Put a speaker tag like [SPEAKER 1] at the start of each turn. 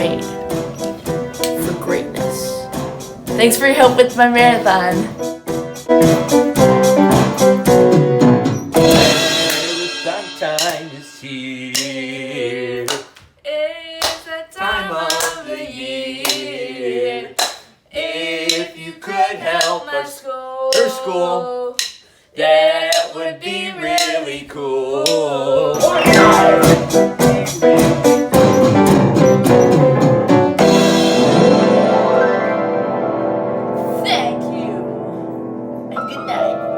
[SPEAKER 1] made for greatness. Thanks for your help with my marathon.
[SPEAKER 2] Sunshine is here.
[SPEAKER 1] It's the time of the year.
[SPEAKER 2] If you could help
[SPEAKER 1] my
[SPEAKER 2] her
[SPEAKER 1] school,
[SPEAKER 2] that would be really cool.
[SPEAKER 1] Thank you, and good night.